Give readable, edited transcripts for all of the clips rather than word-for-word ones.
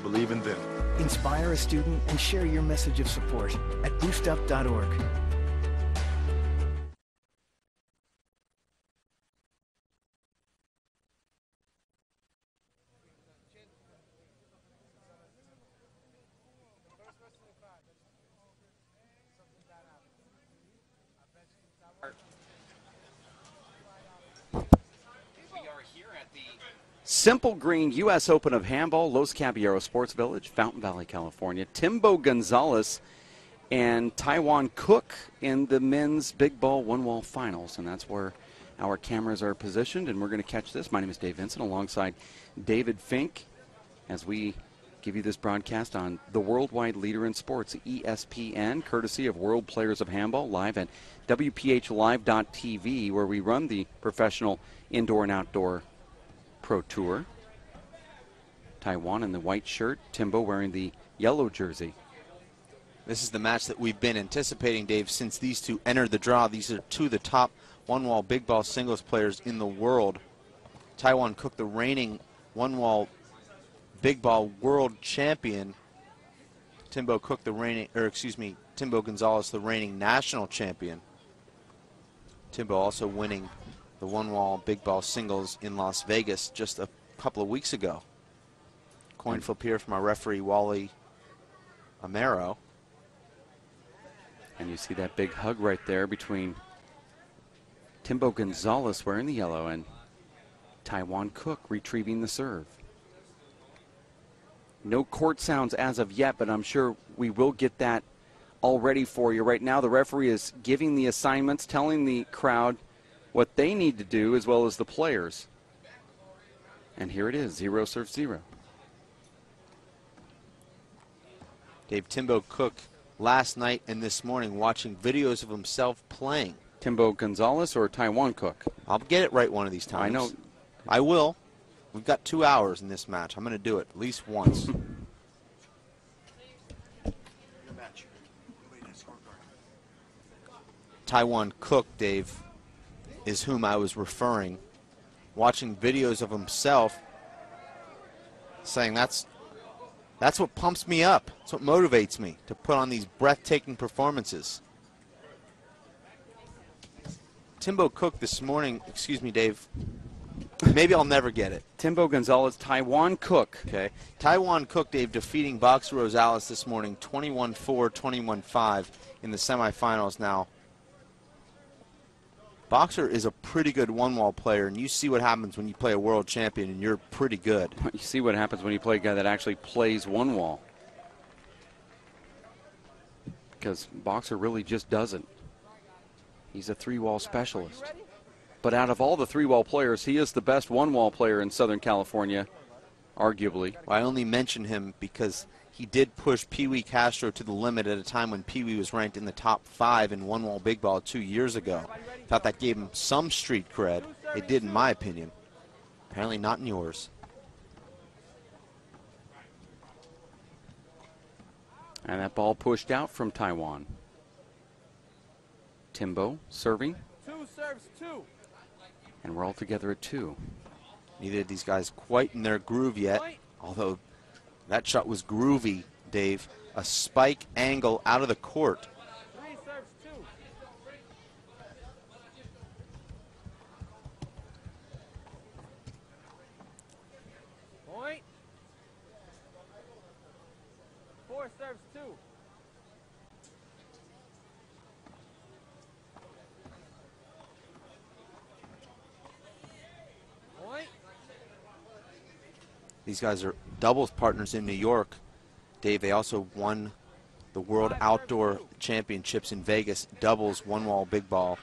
believe in them. Inspire a student and share your message of support at boostup.org. Simple Green U.S. Open of Handball, Los Caballeros Sports Village, Fountain Valley, California. Timbo Gonzalez and Tywan Cook in the men's big ball one-wall finals, and that's where our cameras are positioned, and we're going to catch this. My name is Dave Vincent alongside David Fink as we give you this broadcast on the worldwide leader in sports, ESPN, courtesy of World Players of Handball, live at WPHlive.tv, where we run the professional indoor and outdoor Pro Tour. Tywan in the white shirt, Timbo wearing the yellow jersey. This is the match that we've been anticipating, Dave, since these two entered the draw. These are two of the top one-wall big ball singles players in the world. Tywan Cook, the reigning one-wall big ball world champion. Timbo Gonzalez, the reigning national champion. Timbo also winning the one-wall big ball singles in Las Vegas just a couple of weeks ago. Coin flip here from our referee, Wally Amaro. And you see that big hug right there between Timbo Gonzalez wearing the yellow and Tywan Cook retrieving the serve. No court sounds as of yet, but I'm sure we will get that all ready for you. Right now the referee is giving the assignments, telling the crowd what they need to do as well as the players. And here it is, 0 serve 0. Dave, Timbo Cook last night and this morning watching videos of himself playing. Timbo Gonzalez or Tywan Cook? I'll get it right one of these times. I know. I will. We've got 2 hours in this match. I'm going to do it at least once. Tywan Cook, Dave, is whom I was referring, watching videos of himself, saying that's what pumps me up. That's what motivates me to put on these breathtaking performances. Timbo Cook this morning, excuse me, Dave, maybe I'll never get it. Timbo Gonzalez, Tywan Cook. Okay. Tywan Cook, Dave, defeating Boxer Rosales this morning, 21-4, 21-5 in the semifinals now. Boxer is a pretty good one-wall player, and you see what happens when you play a world champion and you're pretty good. You see what happens when you play a guy that actually plays one wall. Because Boxer really just doesn't. He's a three-wall specialist. But out of all the three-wall players, he is the best one-wall player in Southern California, arguably. Well, I only mention him because he did push Pee Wee Castro to the limit at a time when Pee Wee was ranked in the top 5 in one-wall big ball 2 years ago. Thought that gave him some street cred. It did in my opinion. Apparently not in yours. And that ball pushed out from Tywan. Timbo serving. 2 serves 2. And we're all together at 2. Neither of these guys quite in their groove yet, although that shot was groovy, Dave. A spike angle out of the court. 3 serves 2. Point. 4 serves 2. Point. These guys are doubles partners in New York. Dave, they also won the World Outdoor Championships in Vegas, doubles, one-wall big ball.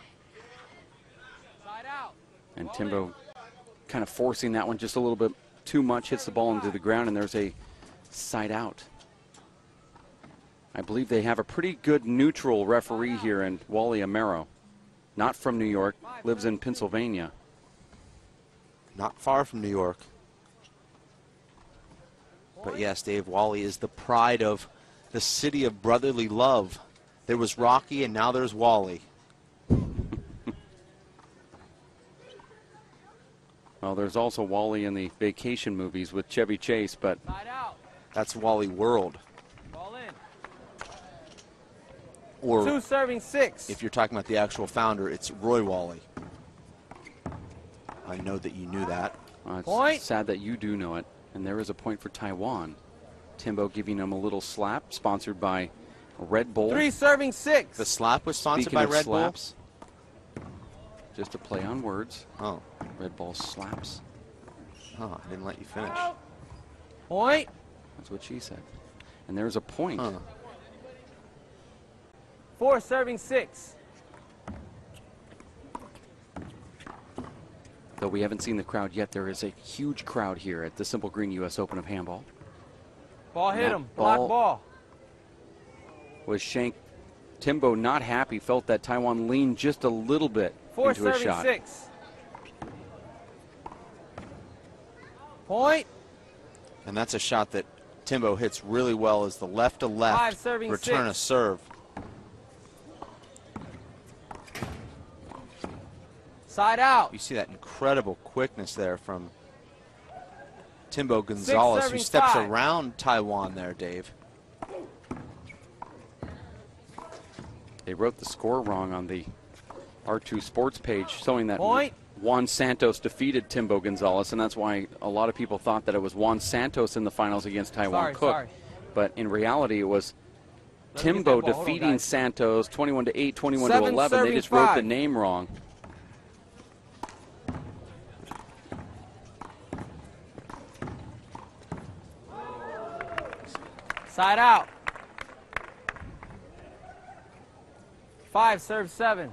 And Timbo kind of forcing that one just a little bit too much, hits the ball into the ground, and there's a side out. I believe they have a pretty good neutral referee here in Wally Amaro. Not from New York, lives in Pennsylvania. Not far from New York. But yes, Dave, Wally is the pride of the city of brotherly love. There was Rocky and now there's Wally. Well, there's also Wally in the vacation movies with Chevy Chase, but That's Wally World. Ball in. Or 2 serving 6. if you're talking about the actual founder, it's Roy Wally. I know that you knew that. It's Point. sad that you do know it. And there is a point for Tywan. Timbo giving him a little slap, sponsored by Red Bull. 3 serving 6. The slap was sponsored Speaking by of Red slaps, just a play on words. Bull. Red Bull slaps. Oh, I didn't let you finish. Point. That's what she said. And there's a point. 4 serving 6. Though we haven't seen the crowd yet, there is a huge crowd here at the Simple Green U.S. Open of Handball. Ball hit That him. Block ball ball. Was shanked. Timbo not happy, felt that Tywan leaned just a little bit 4 into a serving shot. 6. Point. And that's a shot that Timbo hits really well, is the left to left 5 serving return 6. a serve. Side out. You see that incredible quickness there from Timbo Gonzalez, who serving steps 5. around Tywan there, Dave. They wrote the score wrong on the R2 Sports page, showing that Point. Juan Santos defeated Timbo Gonzalez, and that's why a lot of people thought that it was Juan Santos in the finals against Tywan Cook. Sorry. But in reality, it was Let me get Timbo that ball. Hold on, defeating guys. Santos 21-8, 21-11. 7 They serving just wrote the 5. name wrong. Side out. 5 serve 7.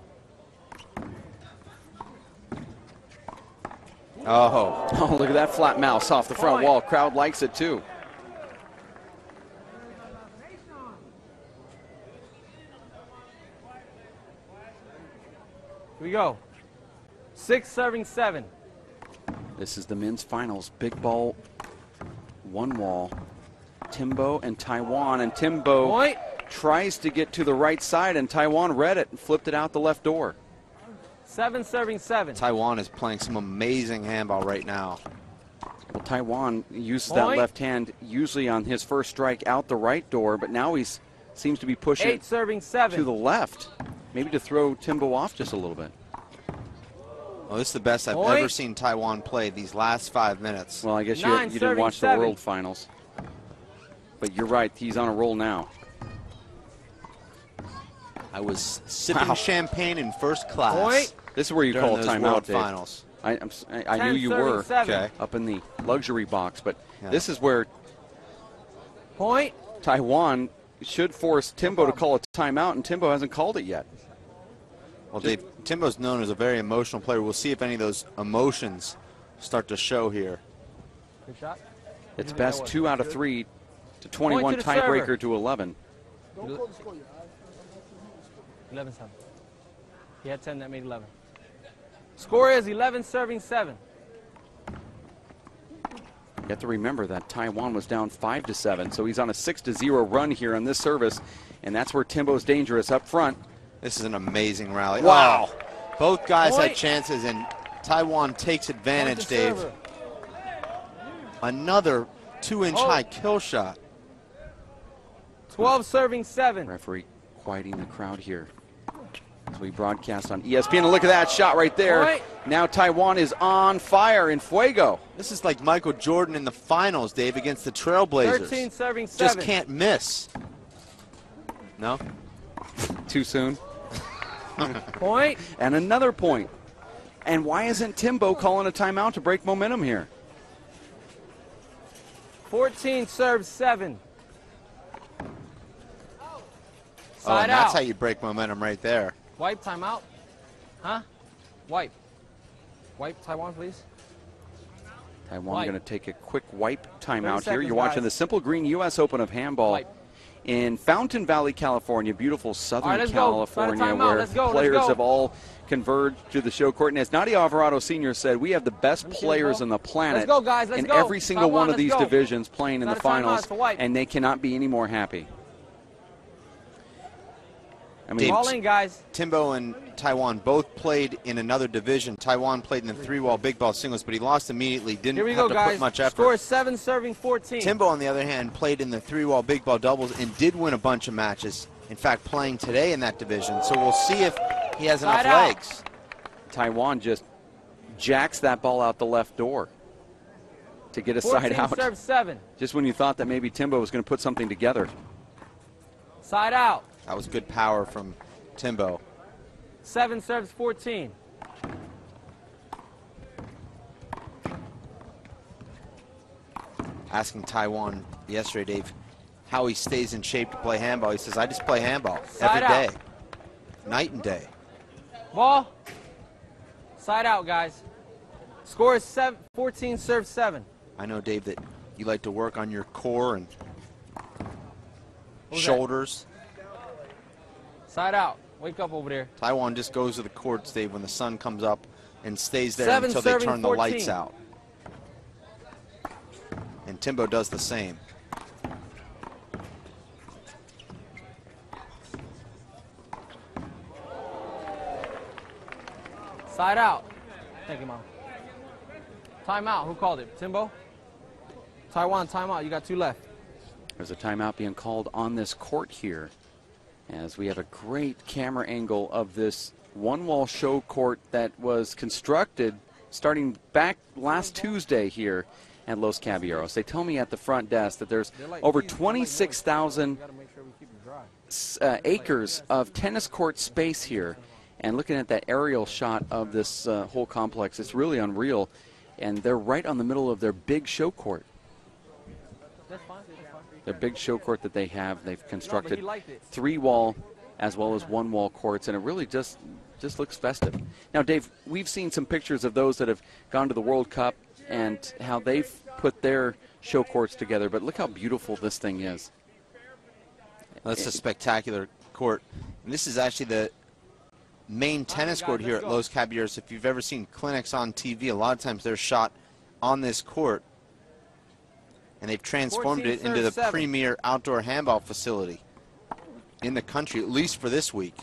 Oh, Oh, look at that flat mouse off the front Point. wall. Crowd likes it too. Here we go. 6 serving 7. This is the men's finals. Big ball, one wall. Timbo and Tywan, and Timbo Point. tries to get to the right side, and Tywan read it and flipped it out the left door. 7 serving 7. Tywan is playing some amazing handball right now. Well, Tywan uses that Point. left hand usually on his first strike out the right door, but now he seems to be pushing 8 serving 7. to the left, maybe to throw Timbo off just a little bit. Well, this is the best I've Point. ever seen Tywan play these last 5 minutes. Well, I guess 9 you didn't serving watch 7. the World Finals. But you're right, he's on a roll now. I was sipping Wow. champagne in first class. Point. This is where you during call a those timeout, World Dave. Finals. I 10 knew you serving were 7. Okay. up in the luxury box, but Yeah. this is where Point. Tywan should force Timbo to call a timeout, and Timbo hasn't called it yet. Well, Dave, Timbo's known as a very emotional player. We'll see if any of those emotions start to show here. Good shot. It's That best was 2 out of 3 to 21, Point to the server. tiebreaker to 11. 11-7. He had 10 that made 11. Score is 11 serving 7. You have to remember that Tywan was down 5-7, so he's on a 6-0 run here on this service, and that's where Timbo's dangerous up front. This is an amazing rally. Wow. Oh, both guys had Point. chances, and Tywan takes advantage, Point to Dave. server. Another 2-inch Oh. high kill shot. 12 serving 7. Referee quieting the crowd here as we broadcast on ESPN. And look at that shot right there. Point. Now Tywan is on fire in fuego. This is like Michael Jordan in the finals, Dave, against the Trailblazers. 13 serving 7. Just can't miss. No? Too soon. Point. And another point. And why isn't Timbo calling a timeout to break momentum here? 14 serves 7. Oh, Side and that's out. how you break momentum right there. Wipe timeout. Huh? Wipe. Wipe Tywan, please. Tywan Wipe. going to take a quick wipe timeout 30 here. seconds, You're watching guys. the Simple Green U.S. Open of Handball Wipe. in Fountain Valley, California, beautiful Southern All right, let's go. Start a California, timeout. where Let's go, let's players go. have all converged to the show court. And as Nadia Alvarado Sr. said, we have the best Let me see the players ball. on the planet Let's go, guys. Let's in go. every single Tywan, one of let's these go. divisions playing in the Start a timeout. finals, It's a wipe. and they cannot be any more happy. I mean, Ball in, guys. Timbo and Tywan both played in another division. Tywan played in the 3-wall big ball singles, but he lost immediately. Didn't Here we have go, to guys. put much effort. Score is 7, serving 14. Timbo, on the other hand, played in the 3-wall big ball doubles and did win a bunch of matches. In fact, playing today in that division. So we'll see if he has enough Side out. legs. Tywan just jacks that ball out the left door to get a 14 side out. serve 7. Just when you thought that maybe Timbo was going to put something together. Side out. That was good power from Timbo. 7 serves 14. Asking Tywan yesterday, Dave, how he stays in shape to play handball. He says, I just play handball Side every out. day, night and day. Ball. Side out, guys. Score is 14 serve 7. I know, Dave, that you like to work on your core and What was shoulders. Side out. Wake up over there. Tywan just goes to the courts, Dave, when the sun comes up and stays there 7 until they serving turn the 14. lights out. And Timbo does the same. Side out. Thank you, Mom. Timeout. Who called it? Timbo? Tywan, timeout. You got 2 left. There's a timeout being called on this court here, as we have a great camera angle of this one-wall show court that was constructed starting back last Tuesday here at Los Caballeros. They tell me at the front desk that there's over 26,000 acres of tennis court space here. And looking at that aerial shot of this whole complex, it's really unreal. And they're right on the middle of their big show court. Their big show court that they have. They've constructed 3-wall as well as 1-wall courts, and it really just looks festive. Now, Dave, we've seen some pictures of those that have gone to the World Cup and how they've put their show courts together, but look how beautiful this thing is. That's a spectacular court. And this is actually the main tennis court here at Los Caballeros. If you've ever seen clinics on TV, a lot of times they're shot on this court. And they've transformed it into the premier outdoor handball facility in the country, at least for this week.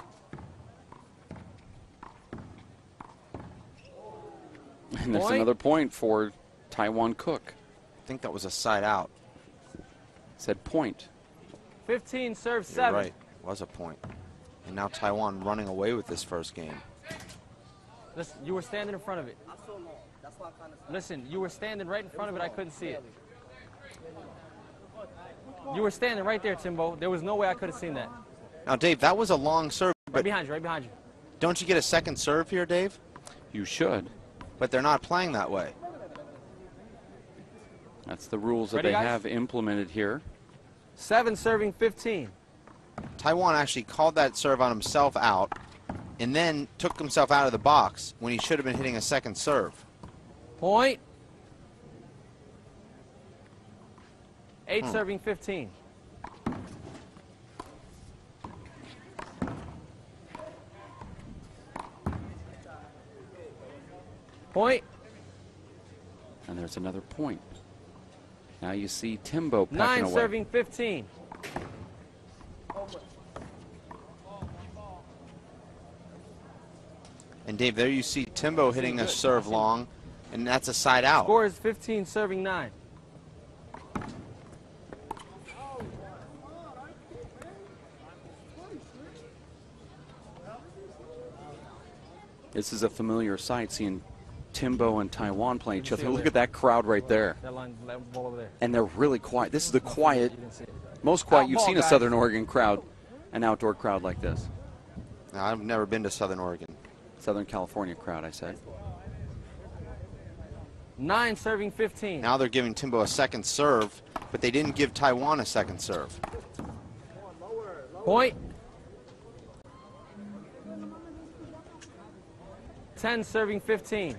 And there's another point for Tywan Cook. I think that was a side out. Said point. 15 serve 7. You're right, it was a point. And now Tywan running away with this first game. Listen, you were standing in front of it. Listen, you were standing right in front of it. I couldn't see it. You were standing right there, Timbo. There was no way I could have seen that. Now, Dave, that was a long serve. Right But behind you, right behind you. don't you get a second serve here, Dave? You should. But they're not playing that way. That's the rules that Ready, they guys? have implemented here. 7 serving 15. Tywan actually called that serve on himself out and then took himself out of the box when he should have been hitting a second serve. Point. 8 serving 15. Point. And there's another point. Now you see Timbo pecking 9 away. serving 15. And Dave, there you see Timbo hitting a serve long, and that's a side out. Score is 15 serving 9. This is a familiar sight, seeing Timbo and Tywan play each other. Look at that crowd right there. That line, that ball over there. And they're really quiet. This is the quiet, You didn't see it. most quiet Out you've ball, seen a guys. Southern Oregon crowd, an outdoor crowd like this. Now, I've never been to Southern Oregon. Southern California crowd, I said. 9 serving 15. Now they're giving Timbo a second serve, but they didn't give Tywan a second serve. Point. 10 serving 15.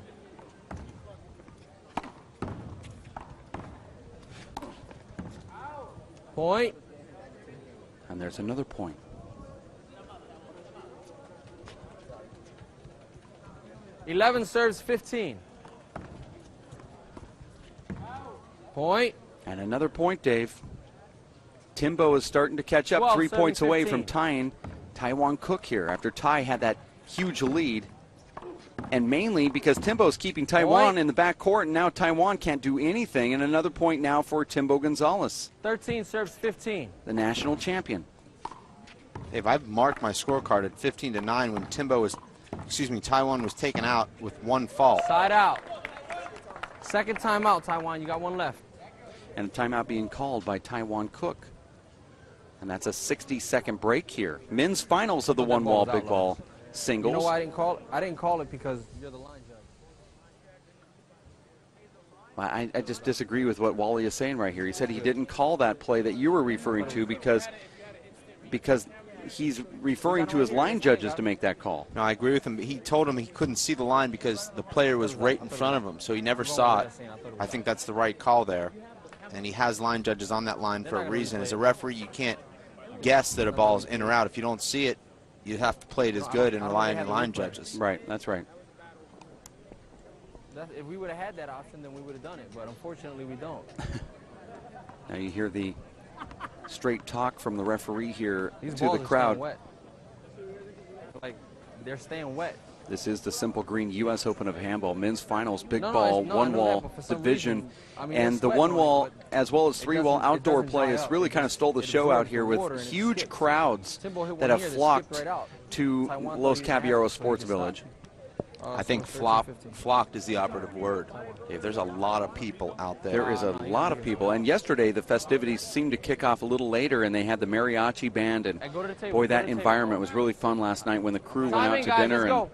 Point. And there's another point. Eleven serves 15. Point. And another point, Dave. Timbo is starting to catch up 12, 3 points serving away 15. from tying Tywan Cook here after Ty had that huge lead. And mainly because Timbo's keeping Tywan in the back court, and now Tywan can't do anything. And another point now for Timbo Gonzalez. 13 serves 15. The national champion. Dave, I've marked my scorecard at 15-9 when Tywan was taken out with one fault. Side out. Second timeout, Tywan. You got one left. And a timeout being called by Tywan Cook. And that's a 60-second break here. Men's finals of the one-wall big ball singles. You know why I didn't call it? I didn't call it because you're the line judge. I just disagree with what Wally is saying right here. He said he didn't call that play that you were referring to because he's referring to his line judges to make that call. No, I agree with him. He told him he couldn't see the line because the player was right in front of him, so he never saw it. I think that's the right call there. And he has line judges on that line for a reason. As a referee, you can't guess that a ball is in or out. If you don't see it, you have to play it as good and rely on your line judges. Right, that's right. If we would have had that option, then we would have done it. But unfortunately, we don't. Now you hear the straight talk from the referee here These to the balls are crowd. staying wet. Like, they're staying wet. This is the Simple Green U.S. Open of Handball, men's finals, big No, ball, no, one I know wall that, but for some division, reason, I mean, and it's the sweat one on it, wall but as well as it three wall doesn't- it outdoor doesn't play dry has up. really It kind of just- stole the it show out absorbs here the with water and it huge skips. crowds Timbo hit one that have here that flocked skipped right out. to Taiwan thought Los he was gonna have Caballero it, so he Sports just Village. stopped. I think So 13, 15. flocked is the operative word. Dave, there's a lot of people out there. There is a lot of people, and yesterday the festivities seemed to kick off a little later, and they had the mariachi band, and Hey, go to the table, boy, go to that the table. environment was really fun last night when the crew went out Timing, to guys, dinner, let's and go.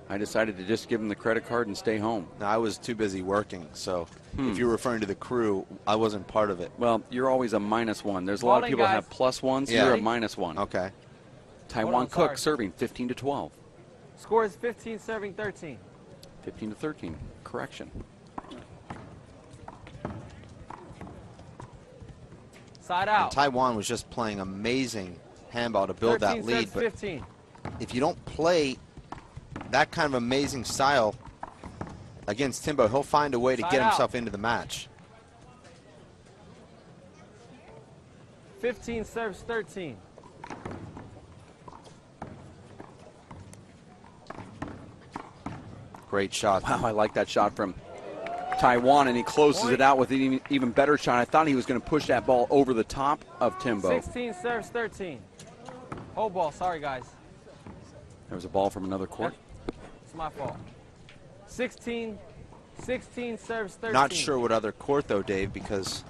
I decided to just give them the credit card and stay home. No, I was too busy working, so if you're referring to the crew, I wasn't part of it. Well, you're always a -1. There's a lot of Bowling, people that guys. have +1s. Yeah. You're a -1. Okay. Tywan on, Cook sorry. serving 15-12. Score is 15, serving 13. 15-13. Correction. Side out. Tywan was just playing amazing handball to build 13 that lead, serves but 15. if you don't play that kind of amazing style against Timbo, he'll find a way to Side get out. himself into the match. 15 serves 13. Great shot. Wow, I like that shot from Tywan, and he closes it out with an even better shot. I thought he was going to push that ball over the top of Timbo. 16 serves 13. Hold ball. Sorry, guys. There was a ball from another court. It's my fault. 16 serves 13. Not sure what other court, though, Dave, because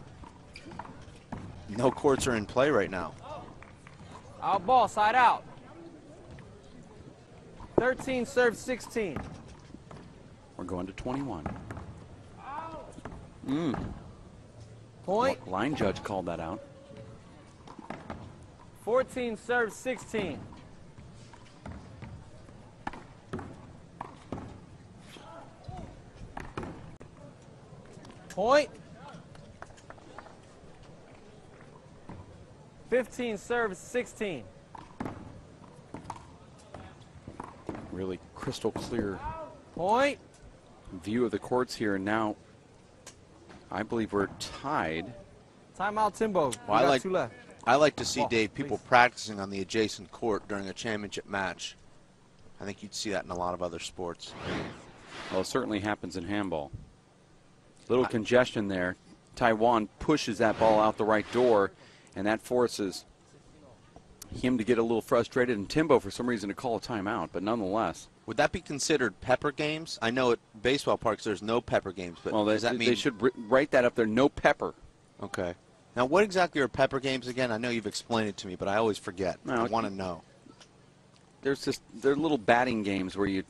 no courts are in play right now. Out ball. Side out. 13 serves 16. We're going to 21. Point. Line judge called that out. 14 serves 16. Point. 15 serves 16. Really crystal clear Point. view of the courts here, and now I believe we're tied. Timeout, Timbo. Well, You got two left. I like to see, Ball, Dave, people please. practicing on the adjacent court during a championship match. I think you'd see that in a lot of other sports. Well, it certainly happens in handball. Little congestion there. Tywan pushes that ball out the right door, and that forces him to get a little frustrated, and Timbo for some reason to call a timeout, but nonetheless. Would that be considered pepper games? I know at baseball parks there's no pepper games, but Well, does that mean they should write that up there, no pepper. Okay. Now, what exactly are pepper games again? I know you've explained it to me, but I always forget. No, I want to know. They're little batting games where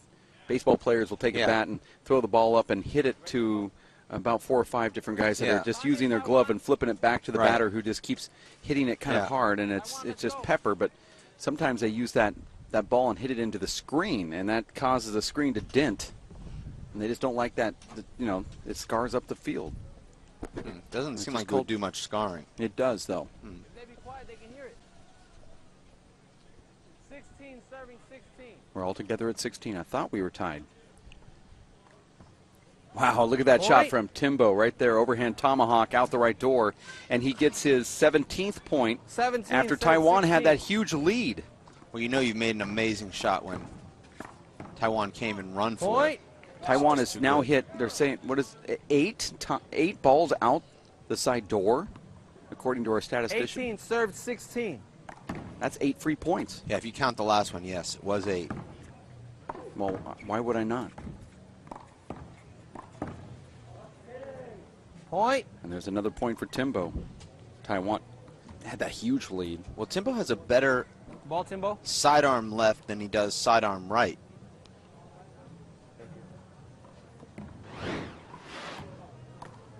baseball players will take a Yeah. bat and throw the ball up and hit it to about 4 or 5 different guys that Yeah. are just using their glove and flipping it back to the Right. batter who just keeps hitting it kind Yeah. of hard, and it's just pepper. But sometimes they use that ball and hit it into the screen, and that causes the screen to dent. And they just don't like that. It scars up the field. Doesn't seem just like it would called- do much scarring. It does, though. They be quiet, they can hear it. 16 serving 16. We're all together at 16. I thought we were tied. Wow, look at that shot Point. from Timbo right there. Overhand tomahawk out the right door. And he gets his 17th point 17 after serves Tywan 16. had that huge lead. Well, you know you've made an amazing shot when Tywan came and run for it. Tywan has now hit, they're saying, what is it, eight balls out the side door, according to our statistician. 18 served 16. That's 8 free points. Yeah, if you count the last one, yes, it was 8. Well, why would I not? Point. And there's another point for Timbo. Tywan had that huge lead. Well, Timbo has a better Ball, Timbo. sidearm left than he does sidearm right.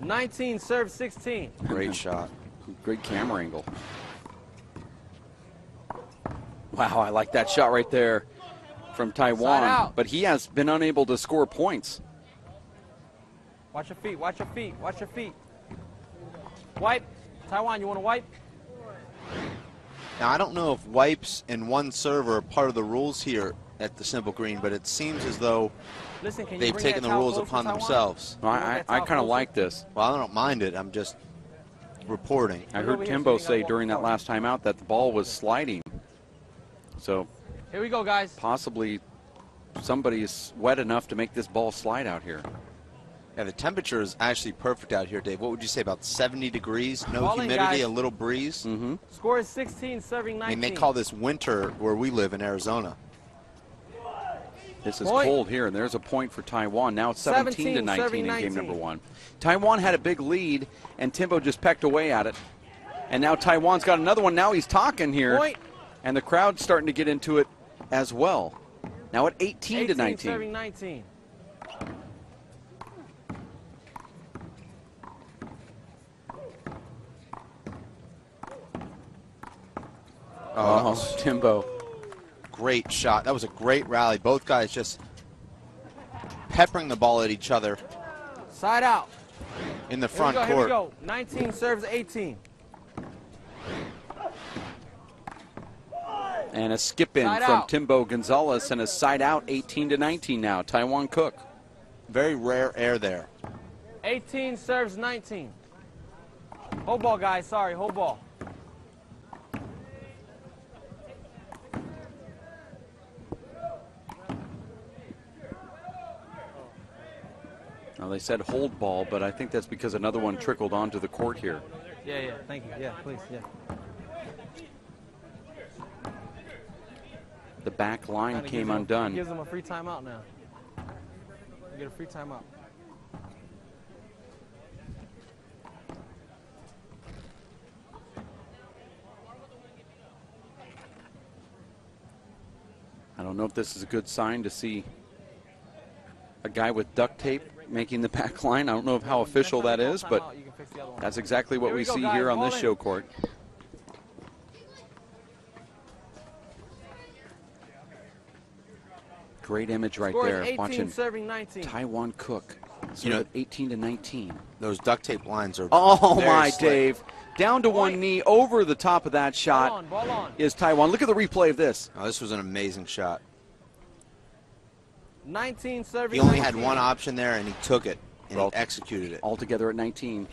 $19 served 16. Great shot. Great camera angle. Wow, I like that shot right there from Side Tywan. out. But he has been unable to score points. Watch your feet, watch your feet, watch your feet. Wipe. Tywan, you want to wipe? Now, I don't know if wipes and one serve are part of the rules here at the Simple Green, but it seems as though Listen, can you they've bring taken that the towel rules closer, upon Tywan? themselves. Well, I kind of like this. Well, I don't mind it. I'm just reporting. I over heard here Timbo so you say gotta during walk that forward. last time out that the ball was sliding. So Here we go, guys. possibly somebody's wet enough to make this ball slide out here. Yeah, the temperature is actually perfect out here, Dave. What would you say, about 70 degrees? No Ball in, humidity, guys. a little breeze? Mm-hmm. Score is 16, serving 19. I mean, they call this winter where we live in Arizona. This is Point. cold here, and there's a point for Tywan. Now it's 17 to 19 serving in game 19. number 1. Tywan had a big lead, and Timbo just pecked away at it. And now Taiwan's got another one. Now he's talking here, Point. and the crowd's starting to get into it as well. Now at 18 to 19. serving 19. Oh, Timbo. Great shot. That was a great rally. Both guys just peppering the ball at each other Side out. in the Here we front go, here we court. go. 19 serves 18. And a skip in Side from out. Timbo Gonzalez, and a side out 18 to 19 now. Tywan Cook. Very rare air there. 18 serves 19. Hold ball, guys. Sorry, hold ball. Now they said hold ball, but I think that's because another one trickled onto the court here. Yeah, yeah. Thank you. Yeah, please. Yeah. The back line Kinda came gives them- undone. Gives them a free timeout now. You get a free timeout. I don't know if this is a good sign to see a guy with duct tape making the back line. I don't know how official that is, but You can fix the other one. that's exactly what Here we we go, see guys. here on Ball this in. show court. Great image right Score is there, 18 watching serving 19. Tywan Cook. You know- 18 to 19. Those duct tape lines are Oh very my, slick. Dave. Down to one Point. knee, over the top of that shot Ball on. is Tywan. Look at the replay of this. Oh, this was an amazing shot. 19 serving He only 19. had one option there, and he took it, and Well, he executed it. Altogether at 19.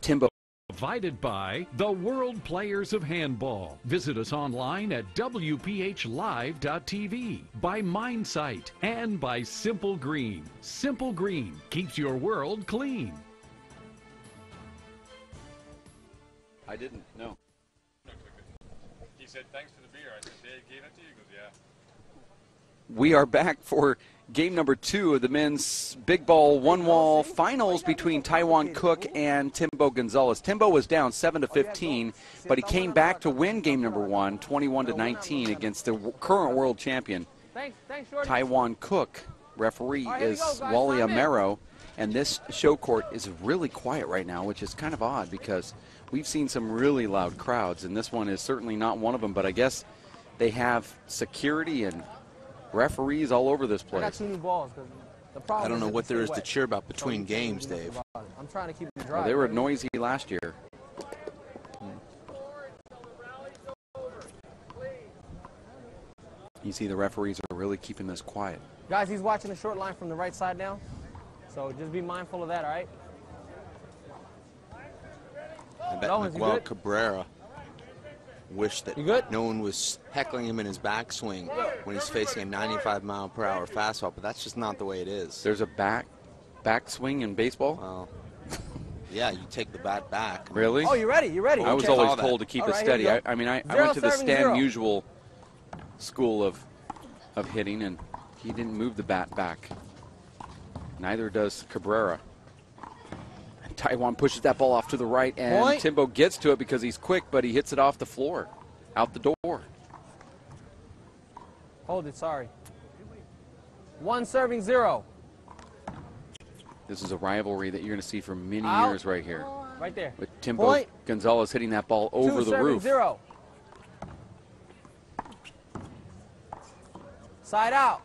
Timbo. Provided by the World Players of Handball. Visit us online at WPHLive.tv, by MindSight, and by Simple Green. Simple Green keeps your world clean. I didn't, no. He said, thanks for the beer. I said, Dave gave it to you? He goes, yeah. We are back for game number 2 of the men's big ball one-wall finals between Tywan Cook and Timbo Gonzalez. Timbo was down 7 to 15, but he came back to win game number 1, 21 to 19 against the current world champion, Thanks, Shorty. Tywan Cook. Referee All right, here we is go, guys. Wally Time in. Amero, and this show court is really quiet right now, which is kind of odd because we've seen some really loud crowds, and this one is certainly not one of them, but I guess they have security and referees all over this I got place. 2 new balls. 'Cause the problem I don't know is what there is it's to wet. cheer about So between you can't games, do nothing Dave. about it. I'm trying to keep it dry. Well, they were noisy last year. You see the referees are really keeping this quiet. Guys, he's watching the short line from the right side now. So just be mindful of that, all right? I bet Owens, you Miguel good? Cabrera wish that You good? no one was heckling him in his backswing when he's facing a 95-mile-per-hour fastball, but that's just not the way it is. There's a backswing in baseball? Well, yeah, you take the bat back. Really? Oh, you ready? You ready? I was Okay. always All that. told to keep All it right, steady. here we I mean, I Zero, went to the serving, Stan zero. Musial school of hitting, and he didn't move the bat back. Neither does Cabrera. And Tywan pushes that ball off to the right, and Point. Timbo gets to it because he's quick, but he hits it off the floor, out the door. Hold it, sorry. 1 serving 0. This is a rivalry that you're going to see for many Out. years right here. Right there. With Timbo Point. Gonzalez hitting that ball 2 over the serving roof. 0. Side out.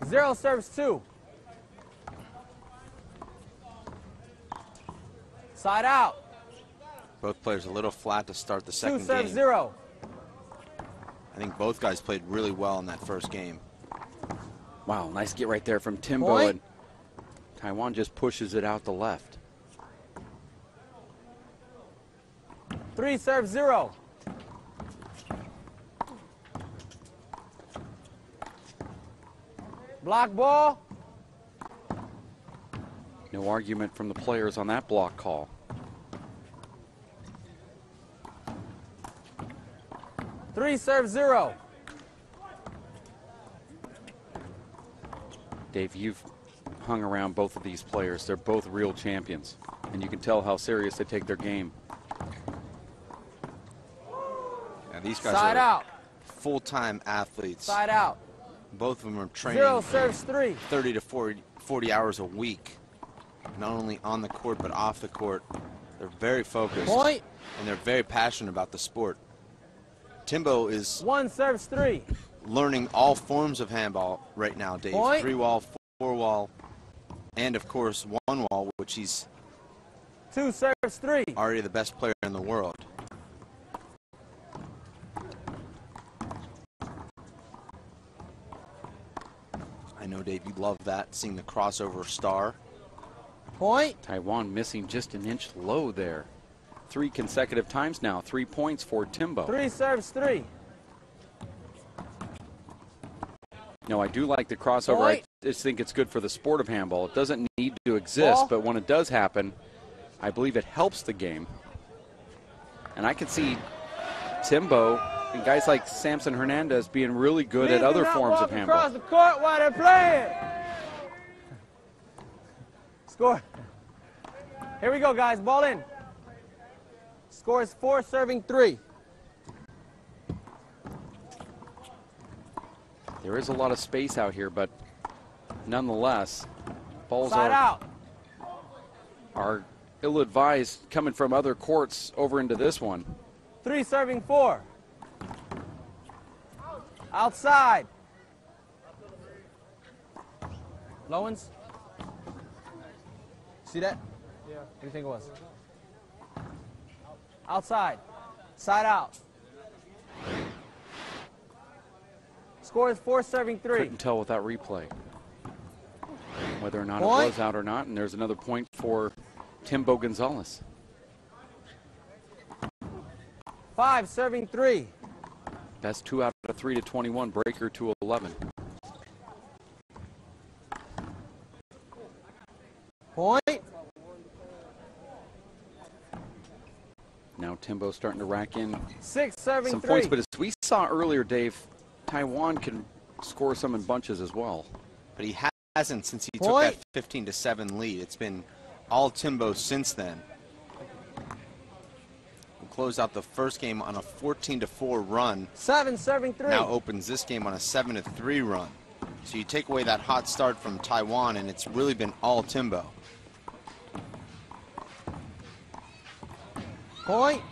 0 serves 2. Side out. Both players a little flat to start the 2 second serves game. 0. I think both guys played really well in that first game. Wow, nice get right there from Timbo. Point. And Tywan just pushes it out the left. 3 serves 0. Block ball. No argument from the players on that block call. Three serves 0. Dave, you've hung around both of these players. They're both real champions, and you can tell how serious they take their game. Yeah, these guys Side are out. full-time athletes. Side out. Both of them are 0 training serves 3. 30 to 40 hours a week, not only on the court but off the court. They're very focused, Point. and they're very passionate about the sport. Timbo is 1 serves 3. learning all forms of handball right now, Dave. Point. 3-wall, 4-wall, and of course 1-wall, which he's 2 serves 3. already the best player in the world. I know, Dave, you love that, seeing the crossover star. Point. Tywan missing just an inch low there. 3 consecutive times now. 3 points for Timbo. 3 serves 3. No, I do like the crossover. I Point. just think it's good for the sport of handball. It doesn't need to exist, Ball. but when it does happen, I believe it helps the game. And I can see Timbo and guys like Samson Hernandez being really good at Please do other not forms walk of handball. across the court while they're playing. Score. Here we go, guys. Ball in. Score is 4 serving 3. There is a lot of space out here, but nonetheless, balls Side out. are ill-advised coming from other courts over into this one. 3 serving 4. Outside. Lowens. See that? Yeah. What do you think it was? Outside. Side out. Score is 4 serving 3. Couldn't tell with that replay whether or not Point. it was out or not, and there's another point for Timbo Gonzalez. 5 serving 3. Best 2 out of 3 to 21, breaker to 11. Point. Now Timbo starting to rack in 6 serving some 3. points, but as we saw earlier, Dave, Tywan can score some in bunches as well. But he hasn't since he Point. took that 15-7 lead. It's been all Timbo since then. He closed out the first game on a 14-4 run. 7 serving 3. Now opens this game on a 7-3 run. So you take away that hot start from Tywan, and it's really been all Timbo. Point.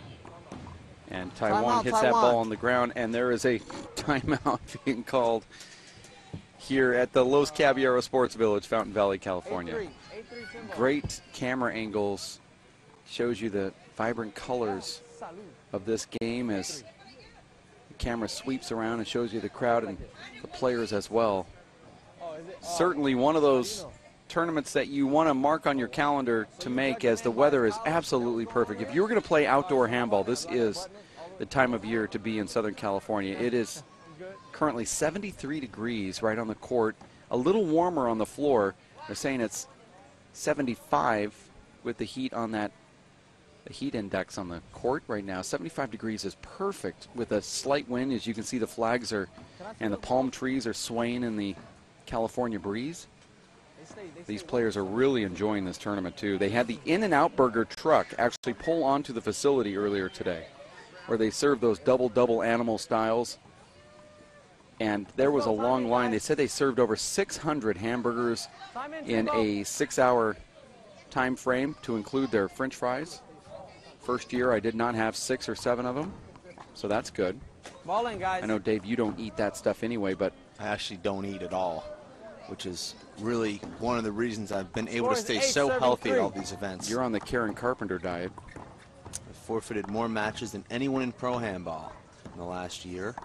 And Tywan hits that Tywan. ball on the ground, and there is a timeout being called here at the Los Caballeros Sports Village, Fountain Valley, California. 8-3 Timbo. Great camera angles, shows you the vibrant colors of this game as the camera sweeps around and shows you the crowd and the players as well. Oh, is it? Certainly one of those tournaments that you want to mark on your calendar to make, as the weather is absolutely perfect. If you were going to play outdoor handball, this is the time of year to be in Southern California. It is currently 73 degrees right on the court, a little warmer on the floor. They're saying it's 75 with the heat on that, the heat index on the court right now. 75 degrees is perfect with a slight wind. As you can see, the flags are and the palm trees are swaying in the California breeze. These players are really enjoying this tournament too. They had the In-N-Out Burger truck actually pull onto the facility earlier today, where they serve those double animal styles. And there was a long line. They said they served over 600 hamburgers in a 6-hour time frame to include their French fries. First year I did not have 6 or 7 of them, so that's good. Ball in, guys. I know, Dave, you don't eat that stuff anyway, but I actually don't eat at all, which is really one of the reasons I've been able to stay so healthy at all these events. You're on the Karen Carpenter diet. I've forfeited more matches than anyone in pro handball in the last year.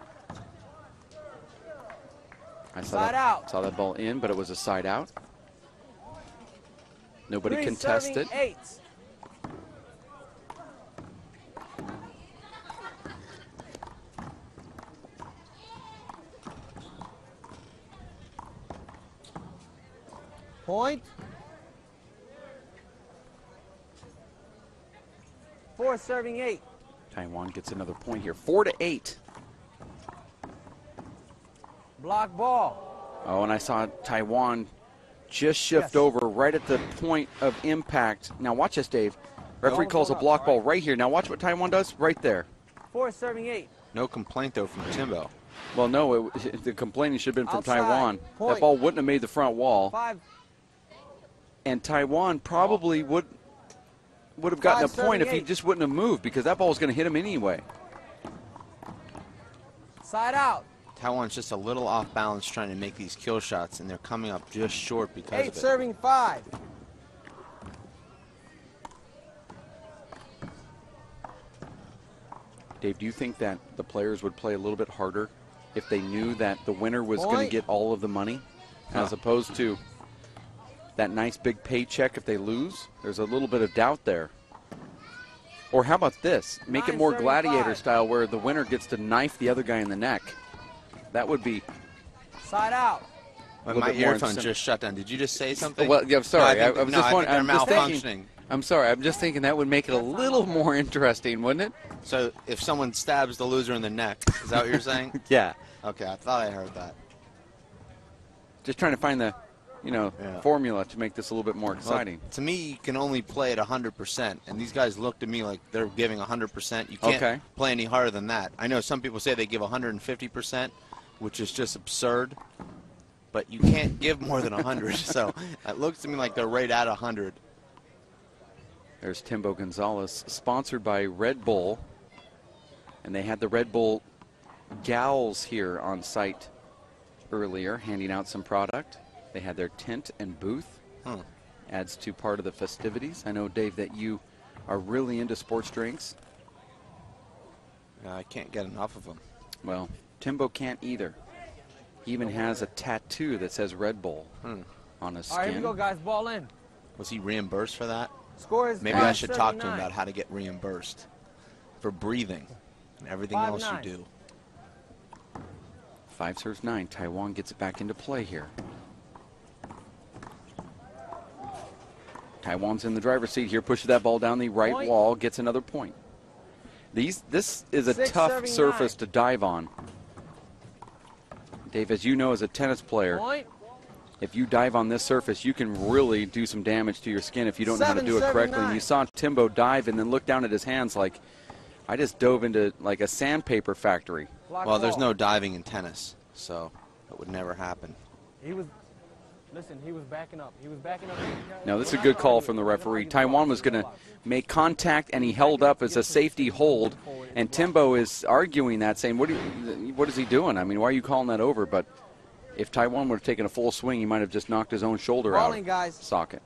I saw that ball in, but it was a side out. Nobody contested. 8. Point. 4 serving 8. Tywan gets another point here. 4-8. Block ball. Oh, and I saw Tywan just shift over right at the point of impact. Now watch this, Dave. Referee calls a block ball right here. Now watch what Tywan does right there. 4 serving 8. No complaint, though, from Timbo. Well, no, the complaining should have been from Outside. Tywan. Point. That ball wouldn't have made the front wall. 5. And Tywan probably would have gotten a point if he just wouldn't have moved, because that ball was going to hit him anyway. Side out. Tywan's just a little off balance trying to make these kill shots, and they're coming up just short because 8 of it. serving 5. Dave, do you think that the players would play a little bit harder if they knew that the winner was going to get all of the money, as opposed to that nice big paycheck if they lose? There's a little bit of doubt there. Or how about this? Make it more gladiator style, where the winner gets to knife the other guy in the neck. That would be side out. My earphone just shut down. Did you just say something? Well, yeah, I'm sorry. No, I was just wondering. They're malfunctioning. I'm sorry. I'm just thinking that would make it a little more interesting, wouldn't it? So if someone stabs the loser in the neck, is that what you're saying? Yeah. Okay, I thought I heard that. Just trying to find the, formula to make this a little bit more exciting. Well, to me, you can only play at 100%, and these guys look to me like they're giving 100%. You can't play any harder than that. I know some people say they give 150%, which is just absurd, but you can't give more than 100. So it looks to me like they're right at 100. There's Timbo Gonzalez, sponsored by Red Bull, and they had the Red Bull gals here on site earlier, handing out some product. They had their tent and booth. Adds to part of the festivities. I know, Dave, that you are really into sports drinks. I can't get enough of them. Well, Timbo can't either. He even has a tattoo that says Red Bull on his skin. All right, here we go, guys. Ball in. Was he reimbursed for that? Score is Maybe I should talk to him about how to get reimbursed for breathing and everything else you do. 5 serves 9. Tywan gets it back into play here. Tywan's in the driver's seat here, pushes that ball down the right wall, gets another point. This is a tough surface to dive on. Dave, as you know as a tennis player, if you dive on this surface, you can really do some damage to your skin if you don't know how to do it correctly. And you saw Timbo dive and then look down at his hands like, I just dove into like a sandpaper factory. Well, there's no diving in tennis, so that would never happen. He was backing up. Now, this is a good call from the referee. Tywan was going to make contact, and he held up as a safety hold. And Timbo is arguing that, saying, what is he doing? I mean, why are you calling that over? But if Tywan would have taken a full swing, he might have just knocked his own shoulder out of socket.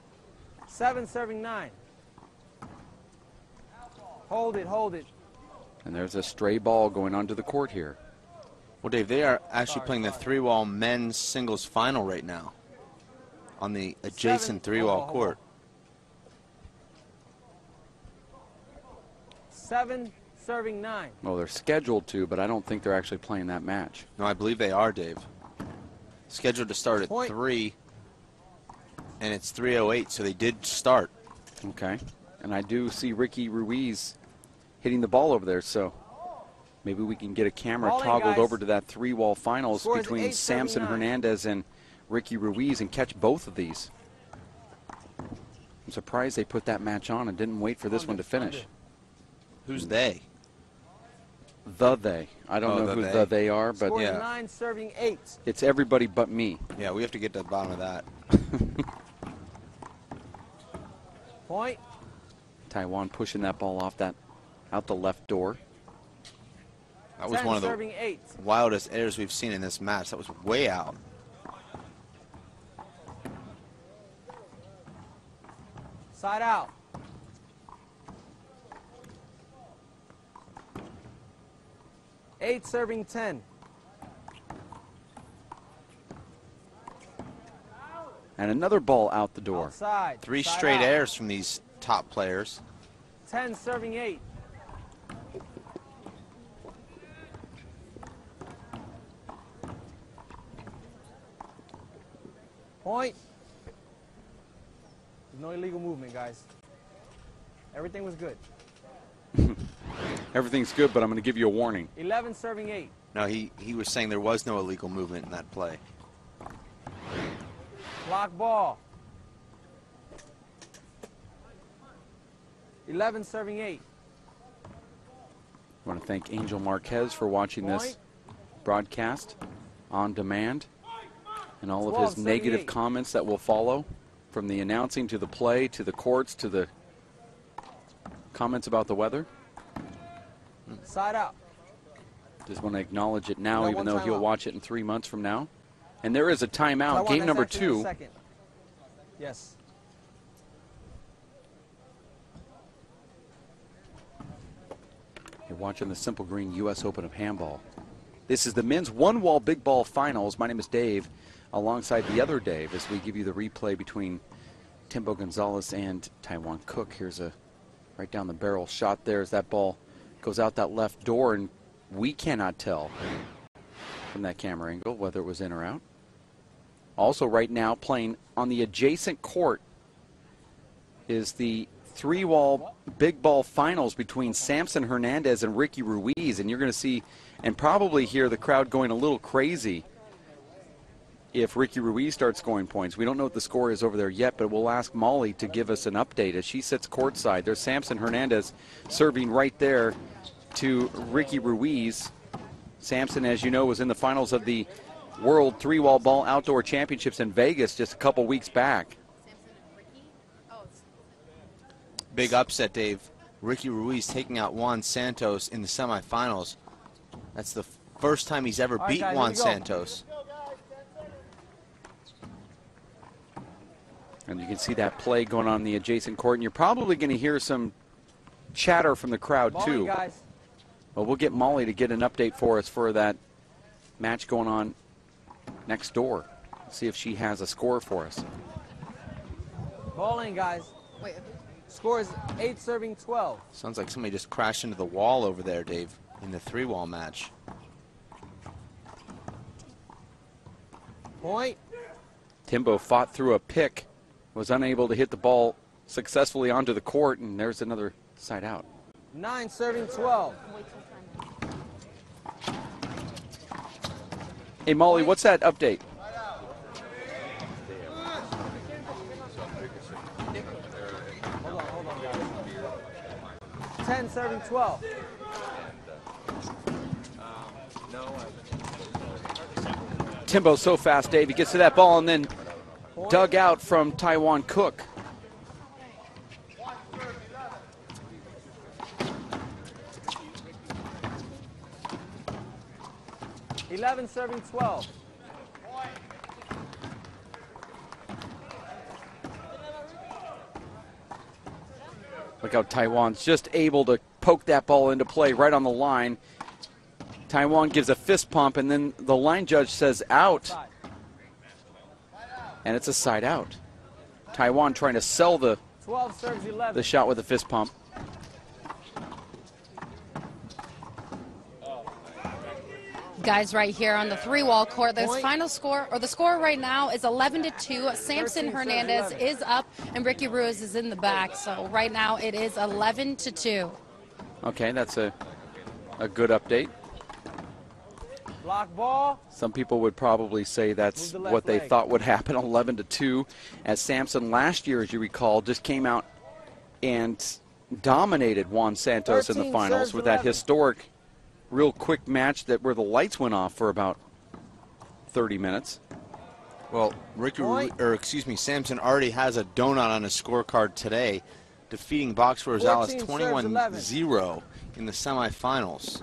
7 serving 9. Hold it. And there's a stray ball going onto the court here. Well, Dave, they are actually playing the 3-wall men's singles final right now. on the adjacent three-wall court. 7 serving 9. Well, they're scheduled to, but I don't think they're actually playing that match. No, I believe they are, Dave. Scheduled to start at Point. 3, and it's 3:08, so they did start. Okay. And I do see Ricky Ruiz hitting the ball over there, so maybe we can get a camera Ball in, toggled guys. over to that three-wall finals Score is between 8-79. Samson Hernandez and Ricky Ruiz and catch both of these. I'm surprised they put that match on and didn't wait for this one to finish. Who's they? They. I don't know who they are, but Score is yeah. 9 serving 8. it's everybody but me. Yeah, we have to get to the bottom of that. Point. Tywan pushing that ball off out the left door. That was 10 one of the serving 8. wildest errors we've seen in this match. That was way out. Side out. Eight serving 10. And another ball out the door. Outside. 3 Side straight out. errors from these top players. 10 serving 8. Point. No illegal movement, guys. Everything was good. Everything's good, but I'm going to give you a warning. 11 serving 8. No, he was saying there was no illegal movement in that play. Block ball. 11 serving 8. I want to thank Angel Marquez for watching this broadcast on demand and all of his 12-78. negative comments that will follow, from the announcing to the play to the courts to the comments about the weather. Side out. Just want to acknowledge it now, No, even one though he'll timeout. watch it in 3 months from now. And there is a timeout. Tywan, Game that's number actually the 2. second. Yes. You're watching the Simple Green U.S. Open of Handball. This is the men's one-wall big ball finals. My name is Dave, alongside the other Dave, as we give you the replay between Timbo Gonzalez and Tywan Cook. Here's a right down the barrel shot there as that ball goes out that left door, and we cannot tell from that camera angle whether it was in or out. Also right now playing on the adjacent court is the three-wall big ball finals between Samson Hernandez and Ricky Ruiz, and you're going to see and probably hear the crowd going a little crazy if Ricky Ruiz starts scoring points. We don't know what the score is over there yet, but we'll ask Molly to give us an update as she sits courtside. There's Samson Hernandez serving right there to Ricky Ruiz. Samson, as you know, was in the finals of the World Three-Wall Ball Outdoor Championships in Vegas just a couple weeks back. Big upset, Dave. Ricky Ruiz taking out Juan Santos in the semifinals. That's the first time he's ever All right, beaten guys, Juan here we go. Santos. And you can see that play going on in the adjacent court, and you're probably going to hear some chatter from the crowd Ball in, too. guys. But we'll get Molly to get an update for us for that match going on next door. See if she has a score for us. Ball in, guys. Wait, Score is 8 serving 12. Sounds like somebody just crashed into the wall over there, Dave, in the three-wall match. Point. Timbo fought through a pick, was unable to hit the ball successfully onto the court, and there's another side out. 9 serving 12. Hey, Molly, what's that update? Hold on, guys. 10 serving 12. Timbo's so fast, Dave. He gets to that ball and then Point. dug out from Tywan Cook. Eleven serving 12. Look how Tywan's just able to poke that ball into play right on the line. Tywan gives a fist pump, and then the line judge says out. Side. And it's a side out. Tywan trying to sell the 12 serves 11. shot with a fist pump. Guys, right here on the three-wall court, the final score, or the score right now is 11-2. Samson Hernandez is up, and Ricky Ruiz is in the back. So right now it is 11-2. Okay, that's a good update. Block ball. Some people would probably say that's what they thought would happen, 11-2, as Samson last year, as you recall, just came out and dominated Juan Santos in the finals with that historic, real quick match where the lights went off for about 30 minutes. Well, Samson already has a donut on his scorecard today, defeating Box Rosales 21-0 in the semifinals.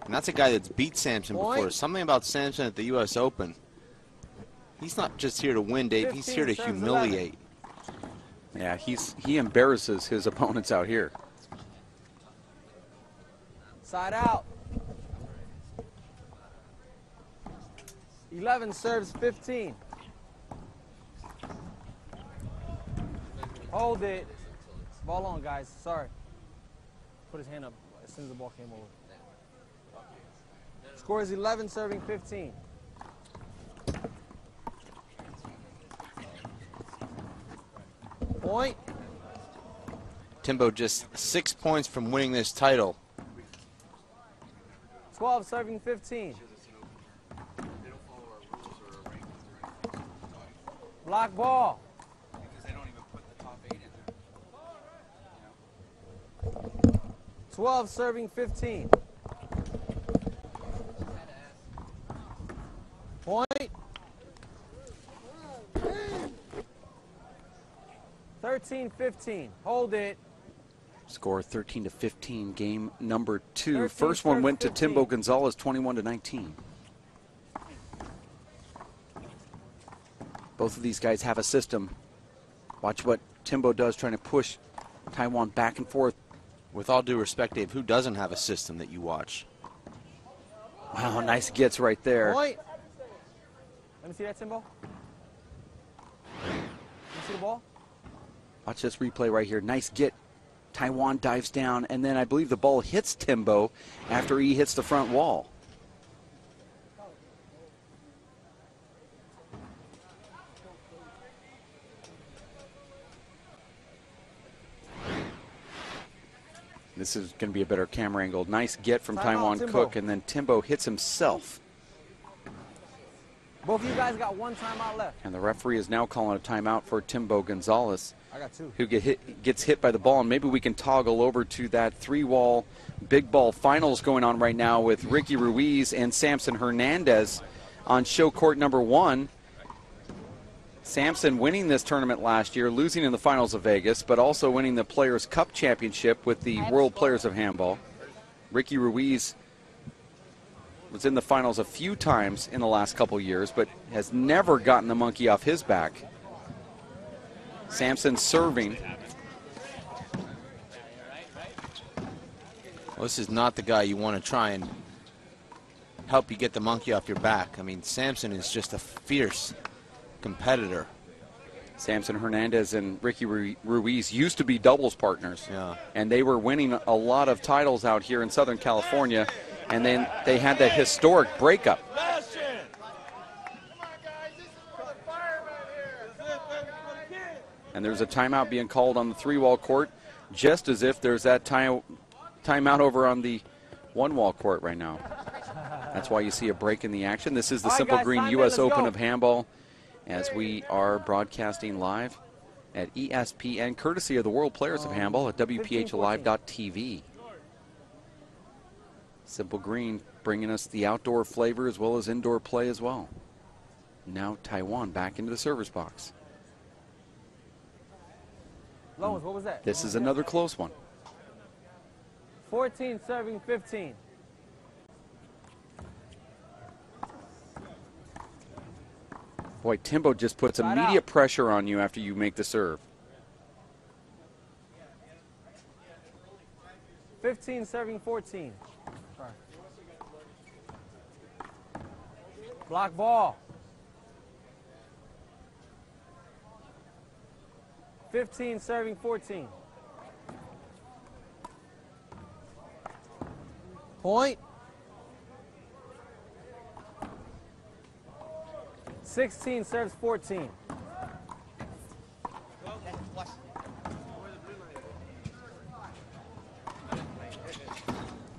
And that's a guy that's beat Samson before. Something about Samson at the U.S. Open. He's not just here to win, Dave. He's here to humiliate. Yeah, he embarrasses his opponents out here. Side out. 11 serves 15. Hold it. Ball on, guys. Sorry. Put his hand up as soon as the ball came over. Score is 11 serving 15. Point. Timbo just 6 points from winning this title. 12 serving 15. Block ball. 12 serving 15. Point. 13-15. Hold it. Score 13-15, game number 2. First one went to Timbo Gonzalez, 21-19. Both of these guys have a system. Watch what Timbo does, trying to push Tywan back and forth. With all due respect, Dave, who doesn't have a system that you watch? Wow, nice gets right there. Point. Let me see that, Timbo. Let me see the ball. Watch this replay right here. Nice get. Tywan dives down, and then I believe the ball hits Timbo after he hits the front wall. This is going to be a better camera angle. Nice get from Tywan Cook, and then Timbo hits himself. Both of you guys got one timeout left. And the referee is now calling a timeout for Timbo Gonzalez, I got two. who gets hit by the ball. And maybe we can toggle over to that three-wall big ball finals going on right now with Ricky Ruiz and Samson Hernandez on show court number 1. Samson winning this tournament last year, losing in the finals of Vegas, but also winning the Players' Cup Championship with the World Players of Handball. Ricky Ruiz was in the finals a few times in the last couple years, but has never gotten the monkey off his back. Samson serving. Well, this is not the guy you want to try and help you get the monkey off your back. I mean, Samson is just a fierce competitor. Samson Hernandez and Ricky Ruiz used to be doubles partners. Yeah. And they were winning a lot of titles out here in Southern California. And then they had that historic breakup. And there's a timeout being called on the three-wall court, just as if there's that timeout over on the one-wall court right now. That's why you see a break in the action. This is the Simple Green U.S. Open of Handball, as we are broadcasting live at ESPN, courtesy of the World Players of Handball at WPHLive.tv. Simple Green bringing us the outdoor flavor as well as indoor play as well. Now Tywan back into the service box. Loans, what was that? This is another close one. 14 serving 15. Boy, Timbo just puts immediate pressure on you after you make the serve. 15 serving 14. Sorry. Block ball. 15, serving 14. Point. 16 serves 14.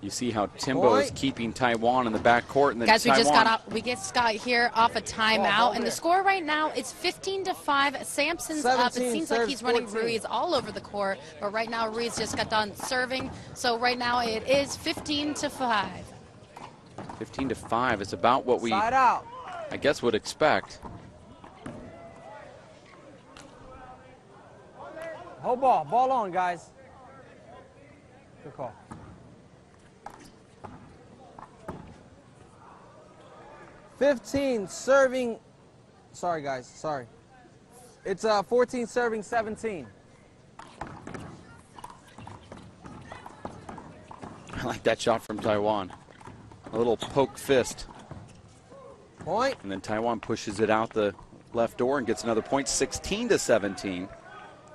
You see how Timbo is keeping Tywan in the backcourt, and then Guys, Tywan, we just got here off a timeout, and the score right now is 15-5. Samson's up. It seems like he's running 14. Ruiz all over the court, but right now Ruiz just got done serving. So right now it is 15-5. 15-5 is about what we, Side out. I guess, would expect. Hold ball. Ball on, guys. Good call. Serving. Sorry, guys. Sorry. It's 14 serving 17. I like that shot from Tywan. A little poke fist. Point. And then Tywan pushes it out the left door and gets another point, 16-17.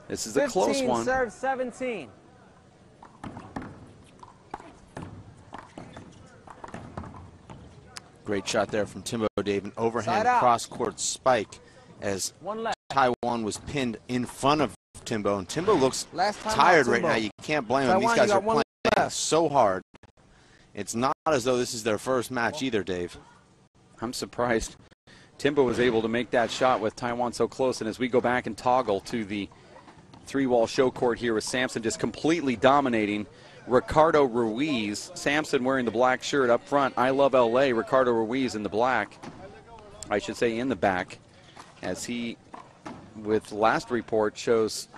This is a close one. 15 serves 17. Great shot there from Timbo, Dave. An overhand Side out. cross-court spike as One left. Tywan was pinned in front of Timbo. And Timbo looks Last time tired out, right Timbo. now. You can't blame him. Tywan, These you guys got are one playing left. so hard. It's not as though this is their first match either, Dave. I'm surprised Timbo was able to make that shot with Tywan so close. And as we go back and toggle to the three-wall show court here with Samson just completely dominating Ricardo Ruiz. Samson wearing the black shirt up front. I love LA. Ricardo Ruiz in the black. I should say in the back. As he, with last report, shows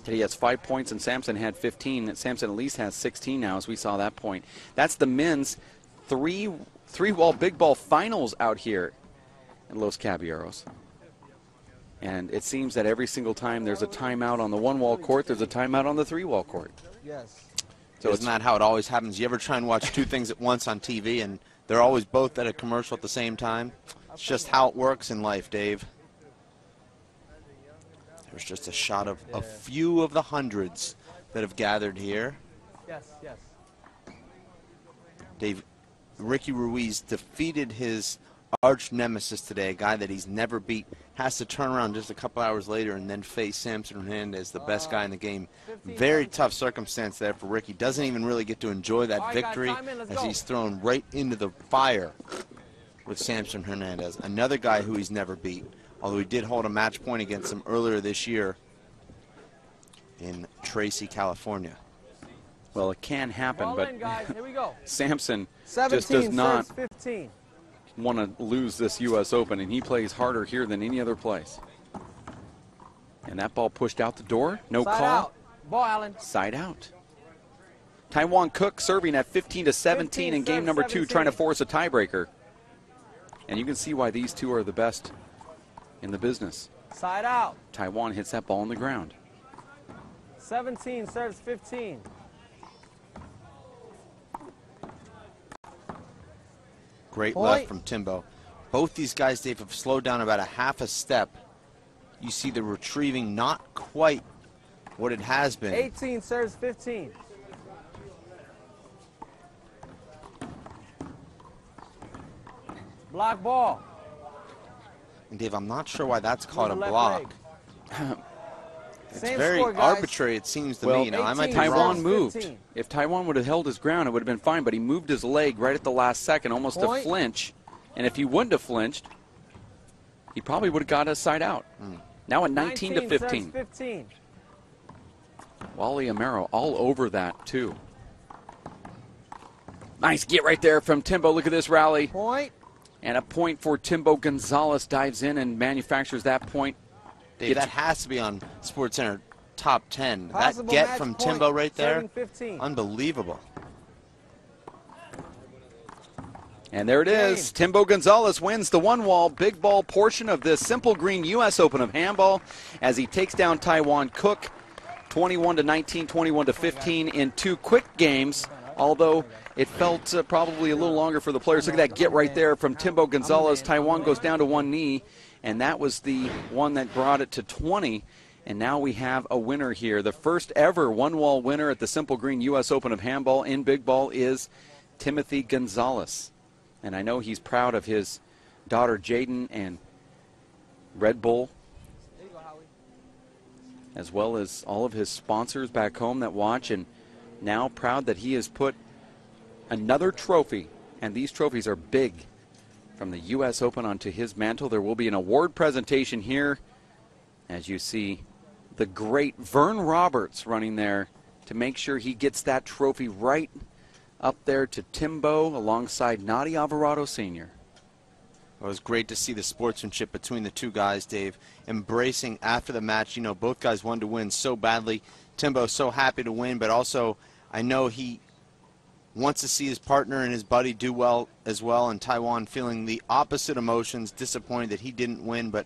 that he has 5 points and Samson had 15. Samson at least has 16 now, as we saw that point. That's the men's three-wall big ball finals out here in Los Caballeros. And it seems that every single time there's a timeout on the one-wall court, there's a timeout on the three-wall court. Yes. So isn't that how it always happens? You ever try and watch two things at once on TV and they're always both at a commercial at the same time? It's just how it works in life, Dave. There's just a shot of a few of the hundreds that have gathered here. Yes, yes. Dave, Ricky Ruiz defeated his arch nemesis today, a guy that he's never beat, has to turn around just a couple hours later and then face Samson Hernandez, the best guy in the game. Very tough circumstance there for Ricky. Doesn't even really get to enjoy that victory as he's thrown right into the fire with Samson Hernandez, another guy who he's never beat, although he did hold a match point against him earlier this year in Tracy, California. Well, it can happen, but Here we go. Samson 17 just does not serves 15. want to lose this U.S. Open, and he plays harder here than any other place. And that ball pushed out the door. No Side call. out. Ball, Allen. Side out. Tywan Cook serving at 15-17 in game number 2, trying to force a tiebreaker. And you can see why these two are the best in the business. Side out. Tywan hits that ball on the ground. 17 serves 15. Great Point. left from Timbo. Both these guys, Dave, have slowed down about a half a step. You see the retrieving not quite what it has been. 18 serves 15. Block ball. And Dave, I'm not sure why that's called a Move the left block. leg. It's Same very score, guys. arbitrary, it seems to Well, me. Now, I might be 18 wrong. Tywan moved. 15. If Tywan would have held his ground, it would have been fine, but he moved his leg right at the last second, almost Point. to flinch. And if he wouldn't have flinched, he probably would have got a side out. Now at 19-15. serves 15. Wally Amaro all over that, too. Nice get right there from Timbo. Look at this rally. Point. And a point for Timbo Gonzalez. Dives in and manufactures that point. Dave, that has to be on SportsCenter top 10. Possible That get match from point, Timbo right there, serving 15. unbelievable. And there it is. Timbo Gonzalez wins the one-wall big ball portion of this Simple Green U.S. Open of Handball as he takes down Tywan Cook 21-19, 21-15 in 2 quick games, although it felt probably a little longer for the players. Look at that get right there from Timbo Gonzalez. Tywan goes down to one knee, and that was the one that brought it to 20. And now we have a winner here. The first ever one-wall winner at the Simple Green U.S. Open of Handball in Big Ball is Timothy Gonzalez. And I know he's proud of his daughter Jaden and Red Bull, as well as all of his sponsors back home that watch, and now proud that he has put another trophy, and these trophies are big, from the U.S. Open onto his mantle. There will be an award presentation here, as you see the great Vern Roberts running there to make sure he gets that trophy right up there to Timbo alongside Nadi Alvarado Sr. It was great to see the sportsmanship between the two guys, Dave, embracing after the match. You know, both guys wanted to win so badly. Timbo so happy to win, but also I know he wants to see his partner and his buddy do well as well, and Tywan feeling the opposite emotions, disappointed that he didn't win, but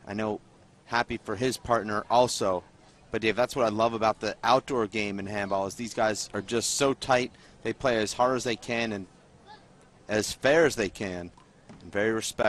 I know happy for his partner also. But Dave, that's what I love about the outdoor game in handball, is these guys are just so tight. They play as hard as they can and as fair as they can, and very respectful.